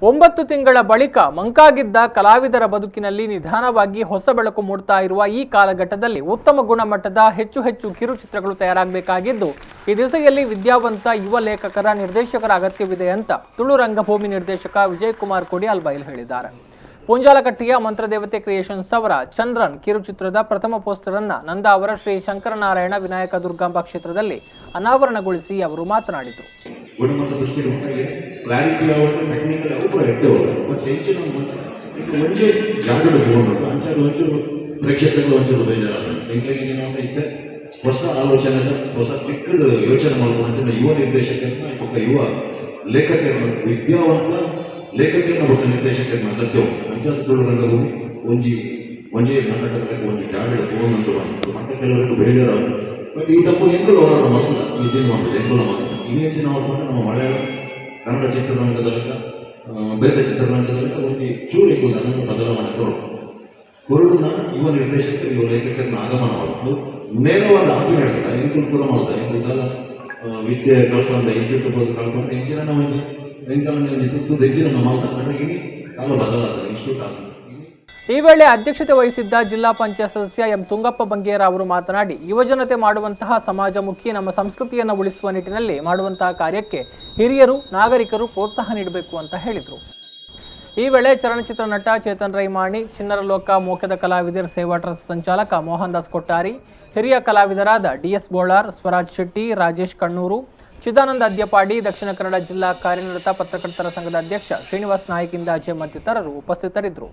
9 ತಿಂಗಳ ಬಳಿಕ ಮಂಕಾಗಿದ್ದ ಕಲಾವಿದರ ಬದುಕಿನಲ್ಲಿ ನಿಧಾನವಾಗಿ ಹೊಸ ಬೆಳಕು ಮೂಡ್ತಾ ಇರುವ ಈ ಕಾಲಘಟ್ಟದಲ್ಲಿ ಉತ್ತಮ ಗುಣಮಟ್ಟದ ಹೆಚ್ಚು ಕಿರುಚಿತ್ರಗಳು ತಯಾರಾಗಬೇಕಾಗಿದ್ದು ಈ ದಿಸೆಯಲ್ಲಿ ವಿದ್ಯಾವಂತ ಯುವ ಲೇಖಕರ ನಿರ್ದೇಶಕರ ಅಗತ್ಯವಿದೆ ಅಂತ ತುಳು ರಂಗಭೂಮಿ ನಿರ್ದೇಶಕ ವಿಜಯಕುಮಾರ್ ಕೊಡಿಯಾಲ್ ಬೈಲ್ ಹೇಳಿದ್ದಾರೆ. ಪುಂಜಾಲಕಟ್ಟಿಯ ಮಂತ್ರದೇವತೆ ಕ್ರಿಯೇಷನ್ಸ್ ಅವರ ಚಂದ್ರನ್ ಕಿರುಚಿತ್ರದ ಪ್ರಥಮ ಪೋಸ್ಟರ್ ಅನ್ನು ನಂದಾವರ ಶ್ರೀ ಶಂಕರನಾರಾಯಣ ವಿನಾಯಕ ದುರ್ಗಾಂಬ ಕ್ಷೇತ್ರದಲ್ಲಿ ಅನಾವರಣಗೊಳಿಸಿ ಅವರು ಮಾತನಾಡಿದರು. ಹೊಸ ಆಲೋಚನೆ ಹೊಸ ಚಿಕ್ಕದ ಯೋಚನೆ ಮಾಡುವಂತ ಯುವ ನಿರ್ದೇಶಕರನ್ನ ಯುವ ಲೇಖಕರನ್ನ ವಿದ್ಯಾವಂತ ಲೇಖಕರನ್ನ ಒಬ್ಬ ನಿರ್ದೇಶಕರನ್ನ ಅಗತ್ಯ ತುಳು ರಂಗಭೂಮಿ ಒಂಜಿ ನಾಟಕಕ್ಕೆ ಒಂದು ಜಾಗ ತಗೊಂಡು ಅಂತ ಕೆಲವರಿಗೆ ಬೇಜಾರ ಬಟ್ ಈ ತಪ್ಪು ಎಂಕುಲು ಅವರ ಮಕ್ಕಳ ವಿಜಯ ಮಾಡುದು ಎಂಕುಲ ಮಕ್ಕಳು ಇನ್ನೇನು ನಾವು ನಮ್ಮ ಮಲಯಾಳ ಕನ್ನಡ ಚಿತ್ರರಂಗದಲ್ಲಿ ಬೇರೆ ಚಿತ್ರರಂಗದಲ್ಲಿ ಒಂದು ಚೂರು ಎಂಬುದು ಅದನ್ನು ಬದಲಾವಣೆ ಕೊರಡುನ ಯುವ ನಿರ್ದೇಶಕರು ಯುವ ಲೇಖಕರನ್ನ ಆಗಮನ ಮಾಡುವುದು ನೇರವಾದ ಆಗಿ ಹೇಳ್ತಾರೆ ಎಂಕುಲು ಕೂಡ ಮಾಡ್ತಾರೆ ಎಂಬುದಲ್ಲ ವಿದ್ಯೆ ಕಲ್ಪಂತ ಇಂಚಿರ್ಬೋದು ಕಲ್ಪಂತ ಇಂಚಿನ ಹೆಚ್ಚಿನ ಮಾತಾಡಿ ಕಾಲ ಬದಲಾದ ಇನ್ಸ್ಟಿಟ್ಯೂಟ್ ಆಗಿದೆ. ಈ ವೇಳೆ ಅಧ್ಯಕ್ಷತೆ ವಹಿಸಿದ್ದ ಜಿಲ್ಲಾ ಪಂಚಾಯತ್ ಸದಸ್ಯ ಎಂ ತುಂಗಪ್ಪ ಬಂಗೇರ ಅವರು ಮಾತನಾಡಿ ಯುವಜನತೆ ಮಾಡುವಂತಹ ಸಮಾಜಮುಖಿ ನಮ್ಮ ಸಂಸ್ಕೃತಿಯನ್ನು ಉಳಿಸುವ ನಿಟ್ಟಿನಲ್ಲಿ ಮಾಡುವಂತಹ ಕಾರ್ಯಕ್ಕೆ ಹಿರಿಯರು ನಾಗರಿಕರು ಪ್ರೋತ್ಸಾಹ ನೀಡಬೇಕು ಅಂತ ಹೇಳಿದರು. ಈ ವೇಳೆ ಚಲನಚಿತ್ರ ನಟ ಚೇತನ್ ರೈಮಾಣಿ, ಚಿನ್ನರ ಲೋಕ ಮೋಕ್ಷದ ಕಲಾವಿದರ ಸೇವಾ ಟ್ರಸ್ಟ್ ಸಂಚಾಲಕ ಮೋಹನ್ ದಾಸ್ ಕೊಟ್ಟಾರಿ, ಹಿರಿಯ ಕಲಾವಿದರಾದ ಡಿಎಸ್ ಬೋಳಾರ್, ಸ್ವರಾಜ್ ಶೆಟ್ಟಿ, ರಾಜೇಶ್ ಕಣ್ಣೂರು, ಚಿದಾನಂದ ಅದ್ಯಪಾಡಿ, ದಕ್ಷಿಣ ಕನ್ನಡ ಜಿಲ್ಲಾ ಕಾರ್ಯನಿರತ ಪತ್ರಕರ್ತರ ಸಂಘದ ಅಧ್ಯಕ್ಷ ಶ್ರೀನಿವಾಸ್ ನಾಯ್ಕ್ ಇಂದಾಜೆ ಮತ್ತಿತರರು ಉಪಸ್ಥಿತರಿದ್ದರು.